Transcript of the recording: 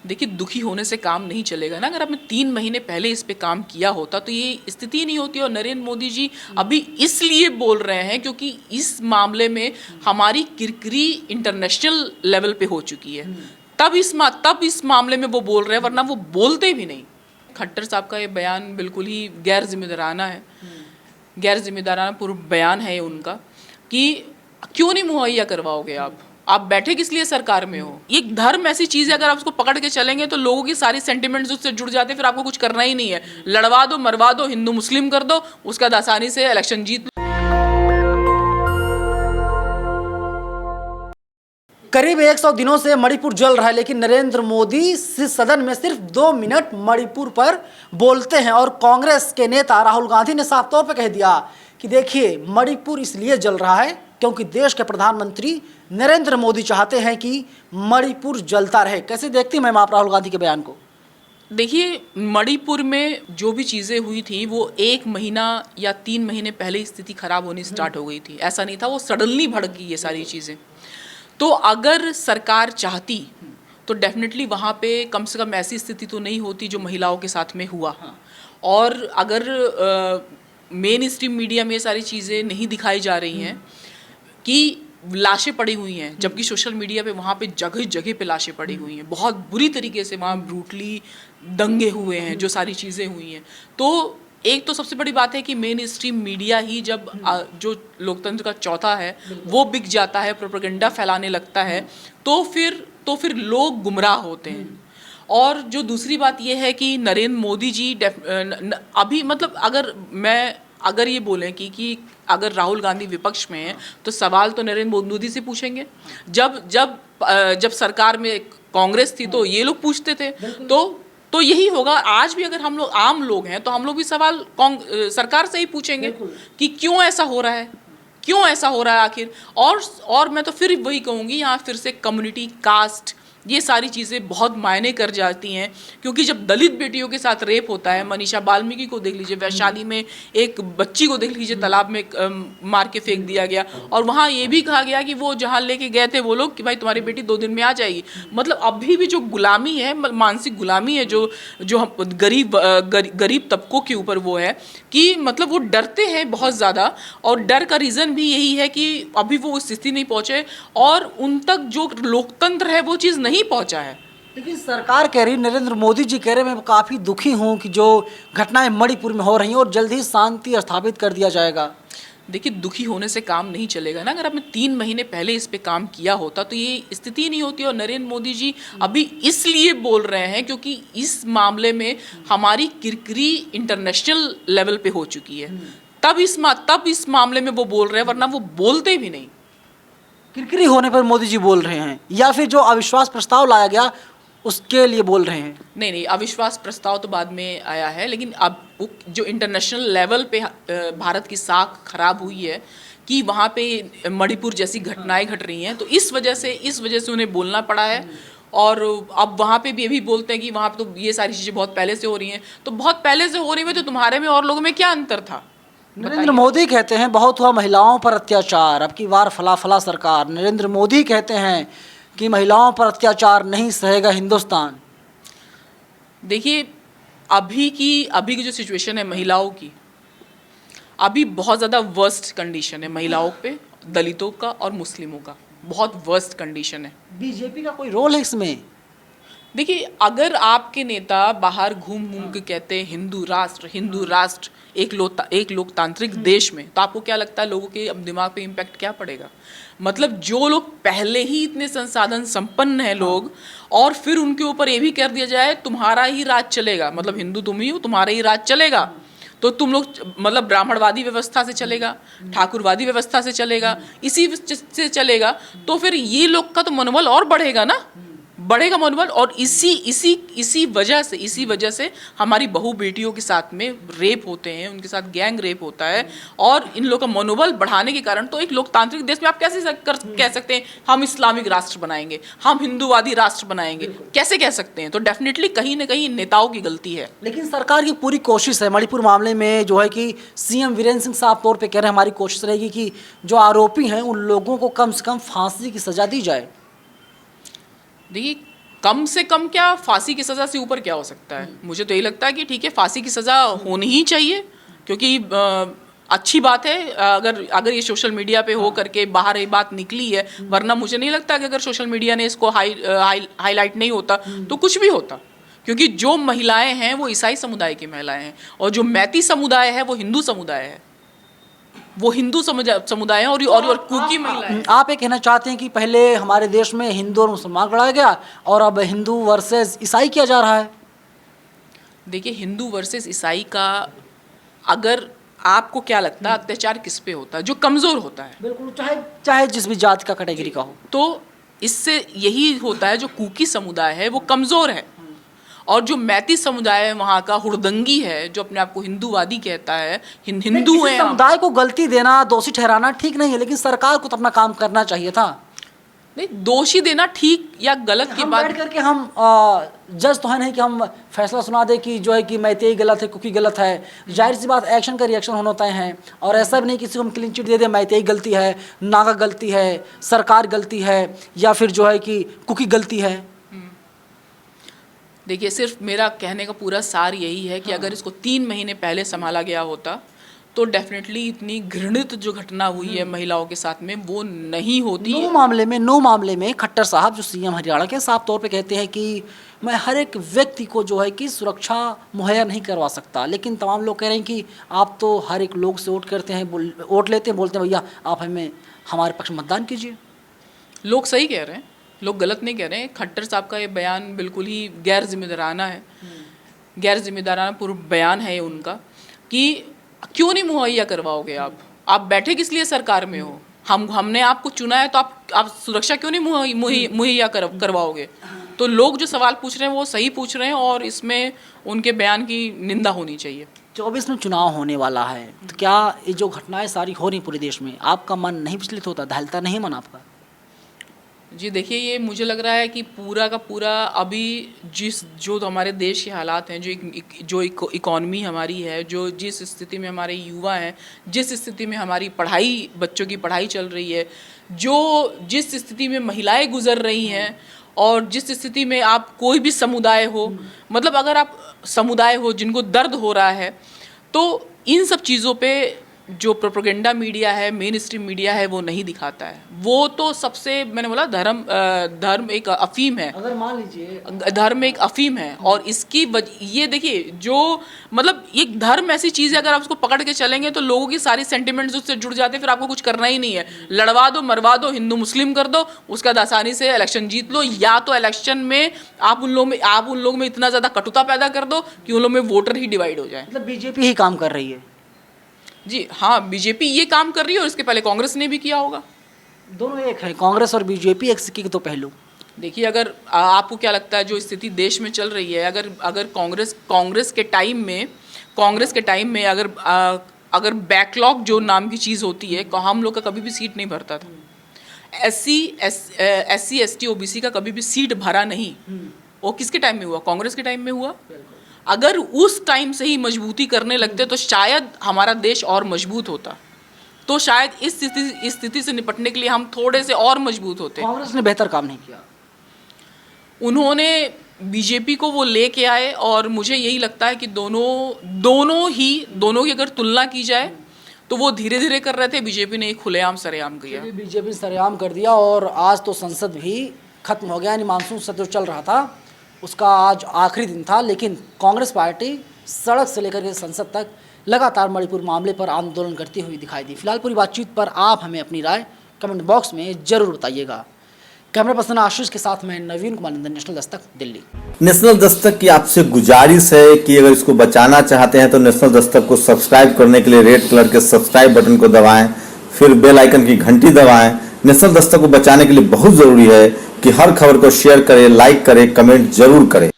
देखिए, दुखी होने से काम नहीं चलेगा ना। अगर आपने 3 महीने पहले इस पे काम किया होता तो ये स्थिति नहीं होती। और नरेंद्र मोदी जी अभी इसलिए बोल रहे हैं क्योंकि इस मामले में हमारी किरकिरी इंटरनेशनल लेवल पे हो चुकी है, तब इस मामले में वो बोल रहे हैं, वरना वो बोलते भी नहीं। खट्टर साहब का ये बयान बिल्कुल ही गैर जिम्मेदाराना है, गैर जिम्मेदाराना पूर्ण बयान है ये उनका कि क्यों नहीं मुहैया करवाओगे आप बैठे किस लिए सरकार में हो। ये धर्म ऐसी चीज़ है, अगर आप उसको पकड़ के चलेंगे तो लोगों की सारी सेंटिमेंट्स उससे जुड़ जाते हैं, फिर आपको कुछ करना ही नहीं है। लड़वा दो, मरवा दो, हिंदू मुस्लिम कर दो, उसके बाद आसानी से इलेक्शन जीत लो। करीब 100 दिनों से मणिपुर जल रहा है, लेकिन नरेंद्र मोदी सदन में सिर्फ 2 मिनट मणिपुर पर बोलते हैं। और कांग्रेस के नेता राहुल गांधी ने साफ तौर पर कह दिया कि देखिए, मणिपुर इसलिए जल रहा है क्योंकि देश के प्रधानमंत्री नरेंद्र मोदी चाहते हैं कि मणिपुर जलता रहे। कैसे देखती हैं मैम आप राहुल गांधी के बयान को? देखिए, मणिपुर में जो भी चीज़ें हुई थी वो 1 महीना या 3 महीने पहले स्थिति खराब होनी स्टार्ट हो गई थी। ऐसा नहीं था वो सडनली भड़क गई ये सारी चीज़ें। तो अगर सरकार चाहती तो डेफिनेटली वहाँ पे कम से कम ऐसी स्थिति तो नहीं होती जो महिलाओं के साथ में हुआ। और अगर मेन स्ट्रीम मीडिया में ये सारी चीज़ें नहीं दिखाई जा रही हैं कि लाशें पड़ी हुई हैं, जबकि सोशल मीडिया पे वहाँ पे जगह जगह पे लाशें पड़ी हुई हैं, बहुत बुरी तरीके से वहाँ ब्रूटली दंगे हुए हैं, जो सारी चीज़ें हुई हैं। तो एक तो सबसे बड़ी बात है कि मेन स्ट्रीम मीडिया ही जब जो लोकतंत्र का चौथा है वो बिक जाता है, प्रोपेगेंडा फैलाने लगता है, तो फिर लोग गुमराह होते हैं। और जो दूसरी बात ये है कि नरेंद्र मोदी जी अभी मतलब अगर ये बोलें कि अगर राहुल गांधी विपक्ष में है तो सवाल तो नरेंद्र मोदी से पूछेंगे। जब सरकार में कांग्रेस थी तो ये लोग पूछते थे, तो यही होगा आज भी। अगर हम लोग आम लोग हैं तो हम लोग भी सवाल सरकार से ही पूछेंगे कि क्यों ऐसा हो रहा है, क्यों ऐसा हो रहा है आखिर। और मैं तो फिर वही कहूँगी, यहाँ फिर से कम्युनिटी, कास्ट, ये सारी चीज़ें बहुत मायने कर जाती हैं। क्योंकि जब दलित बेटियों के साथ रेप होता है, मनीषा बाल्मीकि को देख लीजिए, वैशाली में एक बच्ची को देख लीजिए, तालाब में मार के फेंक दिया गया, और वहाँ ये भी कहा गया कि वो जहाँ लेके गए थे वो लोग कि भाई तुम्हारी बेटी 2 दिन में आ जाएगी। मतलब अभी भी जो गुलामी है, मानसिक गुलामी है जो गरीब तबकों के ऊपर वो है कि मतलब वो डरते हैं बहुत ज़्यादा। और डर का रीज़न भी यही है कि अभी वो उस स्थिति नहीं पहुँचे और उन तक जो लोकतंत्र है वो चीज़ नहीं पहुंचा है। लेकिन सरकार कह रही, नरेंद्र मोदी जी कह रहे मैं काफ़ी दुखी हूं कि जो घटनाएं मणिपुर में हो रही हैं और जल्द ही शांति स्थापित कर दिया जाएगा। देखिए, दुखी होने से काम नहीं चलेगा ना। अगर आपने 3 महीने पहले इस पे काम किया होता तो ये स्थिति नहीं होती। और नरेंद्र मोदी जी अभी इसलिए बोल रहे हैं क्योंकि इस मामले में हमारी किरकिरी इंटरनेशनल लेवल पे हो चुकी है, तब इस मामले में वो बोल रहे हैं, वरना वो बोलते भी नहीं। किरकिरी होने पर मोदी जी बोल रहे हैं या फिर जो अविश्वास प्रस्ताव लाया गया उसके लिए बोल रहे हैं? नहीं, अविश्वास प्रस्ताव तो बाद में आया है, लेकिन अब जो इंटरनेशनल लेवल पे भारत की साख खराब हुई है कि वहाँ पे मणिपुर जैसी घटनाएं घट रही हैं, तो इस वजह से उन्हें बोलना पड़ा है। और अब वहाँ पे भी ये भी बोलते हैं कि वहाँ पे तो ये सारी चीज़ें बहुत पहले से हो रही हैं। तो बहुत पहले से हो रही है तो तुम्हारे में और लोगों में क्या अंतर था? नरेंद्र मोदी कहते हैं बहुत हुआ महिलाओं पर अत्याचार, अब की बार फला सरकार। नरेंद्र मोदी कहते हैं कि महिलाओं पर अत्याचार नहीं सहेगा हिंदुस्तान। देखिए, अभी की जो सिचुएशन है महिलाओं की, अभी बहुत ज़्यादा वर्स्ट कंडीशन है महिलाओं पे, दलितों का और मुस्लिमों का बहुत वर्स्ट कंडीशन है। बीजेपी का कोई रोल है इसमें? देखिए, अगर आपके नेता बाहर घूम के कहते हैं हिंदू राष्ट्र एक लोकतांत्रिक देश में, तो आपको क्या लगता है लोगों के दिमाग पे इम्पैक्ट क्या पड़ेगा? मतलब जो लोग पहले ही इतने संसाधन संपन्न हैं लोग, और फिर उनके ऊपर ये भी कर दिया जाए तुम्हारा ही राज चलेगा, मतलब हिंदू तुम ही हो, तुम्हारा ही राज चलेगा, तो तुम लोग मतलब ब्राह्मणवादी व्यवस्था से चलेगा, ठाकुरवादी व्यवस्था से चलेगा, इसी से चलेगा, तो फिर ये लोग का तो मनोबल और बढ़ेगा मनोबल। और इसी वजह से हमारी बहू बेटियों के साथ में रेप होते हैं, उनके साथ गैंग रेप होता है। और इन लोगों का मनोबल बढ़ाने के कारण तो एक लोकतांत्रिक देश में आप कैसे कह सकते हैं हम इस्लामिक राष्ट्र बनाएंगे, हम हिंदूवादी राष्ट्र बनाएंगे, कैसे कह सकते हैं? तो डेफिनेटली कहीं ना कहीं नेताओं की गलती है। लेकिन सरकार की पूरी कोशिश है मणिपुर मामले में जो है कि सीएम वीरेंद्र सिंह साफ तौर पे कह रहे हैं हमारी कोशिश रहेगी कि जो आरोपी हैं उन लोगों को कम से कम फांसी की सजा दी जाए। देखिए, कम से कम क्या, फांसी की सज़ा से ऊपर क्या हो सकता है? मुझे तो यही लगता है कि ठीक है, फांसी की सज़ा होनी ही चाहिए, क्योंकि अच्छी बात है अगर ये सोशल मीडिया पे हो करके बाहर ये बात निकली है, वरना मुझे नहीं लगता कि अगर सोशल मीडिया ने इसको हाईलाइट नहीं होता तो कुछ भी होता, क्योंकि जो महिलाएं हैं वो ईसाई समुदाय की महिलाएं हैं, और जो मैती समुदाय है वो हिंदू समुदाय है, वो हिंदू समुदाय है, और कुकी महिलाएं। आप ये कहना चाहते हैं कि पहले हमारे देश में हिंदू और मुसलमान लड़ाया गया और अब हिंदू वर्सेस ईसाई किया जा रहा है? देखिए, हिंदू वर्सेस ईसाई का, अगर आपको क्या लगता है अत्याचार किस पे होता है? जो कमज़ोर होता है। बिल्कुल, चाहे जिस भी जात का कैटेगरी का हो। तो इससे यही होता है, जो कुकी समुदाय है वो कमज़ोर है, और जो मैती समुदाय है वहाँ का हुड़दंगी है, जो अपने आप को हिंदूवादी कहता है, हिंदू है। समुदाय को गलती देना, दोषी ठहराना ठीक नहीं है, लेकिन सरकार को तो अपना काम करना चाहिए था। नहीं, दोषी देना ठीक या गलत की बात, बैठ करके हम जज तो है नहीं कि हम फैसला सुना दे कि जो है कि मैतेई गलत है, कुकी गलत है। जाहिर सी बात, एक्शन का रिएक्शन होना होता है, और ऐसा भी नहीं किसी को हम क्लीन चिट दे दे मैतेई गलती है, नागा गलती है, सरकार गलती है, या फिर जो है कि कुकी गलती है। देखिए, सिर्फ मेरा कहने का पूरा सार यही है कि अगर इसको 3 महीने पहले संभाला गया होता तो डेफिनेटली इतनी घृणित जो घटना हुई है महिलाओं के साथ में वो नहीं होती। 9 मामले में खट्टर साहब जो सीएम हरियाणा के साफ तौर पे कहते हैं कि मैं हर एक व्यक्ति को जो है कि सुरक्षा मुहैया नहीं करवा सकता, लेकिन तमाम लोग कह रहे हैं कि आप तो हर एक लोग से वोट करते हैं, वोट लेते हैं, बोलते हैं भैया आप हमारे पक्ष मतदान कीजिए। लोग सही कह रहे हैं, लोग गलत नहीं कह रहे हैं। खट्टर साहब का ये बयान बिल्कुल ही गैर जिम्मेदाराना है, गैर जिम्मेदाराना पूर्व बयान है ये उनका, कि क्यों नहीं मुहैया करवाओगे? आप बैठे किस लिए सरकार में हो? हमने आपको चुना है, तो आप सुरक्षा क्यों नहीं मुहैया करवाओगे? तो लोग जो सवाल पूछ रहे हैं वो सही पूछ रहे हैं, और इसमें उनके बयान की निंदा होनी चाहिए। 24 में चुनाव होने वाला है, तो क्या ये जो घटनाएं सारी हो रही पूरे देश में, आपका मन नहीं विचलित होता, दहलता नहीं मन आपका? जी देखिए, ये मुझे लग रहा है कि पूरा का पूरा अभी जो हमारे देश के हालात हैं, जो इकॉनमी हमारी है, जो जिस स्थिति में हमारे युवा हैं, जिस स्थिति में हमारी पढ़ाई, बच्चों की पढ़ाई चल रही है, जिस स्थिति में महिलाएं गुजर रही हैं, और जिस स्थिति में आप कोई भी समुदाय हो, मतलब अगर आप समुदाय हो जिनको दर्द हो रहा है, तो इन सब चीज़ों पे जो प्रोपेगेंडा मीडिया है, मेन स्ट्रीम मीडिया है, वो नहीं दिखाता है। वो तो सबसे, मैंने बोला धर्म एक अफीम है, अगर मान लीजिए धर्म एक अफीम है, और इसकी ये देखिए, जो मतलब ये धर्म ऐसी चीज़ है, अगर आप उसको पकड़ के चलेंगे तो लोगों की सारी सेंटिमेंट्स उससे जुड़ जाते हैं, फिर आपको कुछ करना ही नहीं है। लड़वा दो, मरवा दो, हिंदू मुस्लिम कर दो, उसका आसानी से इलेक्शन जीत लो, या तो इलेक्शन में आप उन लोगों में इतना ज़्यादा कटुता पैदा कर दो कि उन लोगों में वोटर ही डिवाइड हो जाए। मतलब बीजेपी ही काम कर रही है। जी हाँ, बीजेपी ये काम कर रही है, और इसके पहले कांग्रेस ने भी किया होगा। दोनों एक है, कांग्रेस और बीजेपी एक सिक्के के दो पहलू। देखिए, अगर आपको क्या लगता है जो स्थिति देश में चल रही है, अगर कांग्रेस के टाइम में अगर बैकलॉग जो नाम की चीज़ होती है, हम लोग का कभी भी सीट नहीं भरता था। SC ST OBC का कभी भी सीट भरा नहीं। वो किसके टाइम में हुआ? कांग्रेस के टाइम में हुआ। अगर उस टाइम से ही मजबूती करने लगते तो शायद हमारा देश और मजबूत होता, तो शायद इस स्थिति से निपटने के लिए हम थोड़े से और मजबूत होते। कांग्रेस ने बेहतर काम नहीं किया। उन्होंने बीजेपी को वो लेके आए, और मुझे यही लगता है कि दोनों की अगर तुलना की जाए तो वो धीरे धीरे कर रहे थे, बीजेपी ने खुलेआम सरेआम किया। बीजेपी सरेआम कर दिया, और आज तो संसद भी खत्म हो गया, यानी मानसून सत्र चल रहा था उसका आज आखिरी दिन था, लेकिन कांग्रेस पार्टी सड़क से लेकर के संसद तक लगातार मणिपुर मामले पर आंदोलन करती हुई दिखाई दी। फिलहाल पूरी बातचीत पर आप हमें अपनी राय कमेंट बॉक्स में जरूर बताइएगा। कैमरा पर्सन आशीष के साथ मैं नवीन कुमार नंदन, नेशनल दस्तक, दिल्ली। नेशनल दस्तक की आपसे गुजारिश है कि अगर इसको बचाना चाहते हैं तो नेशनल दस्तक को सब्सक्राइब करने के लिए रेड कलर के सब्सक्राइब बटन को दबाएं, फिर बेल आइकन की घंटी दबाएं। नेशनल दस्तक को बचाने के लिए बहुत जरूरी है कि हर खबर को शेयर करें, लाइक करें, कमेंट जरूर करें।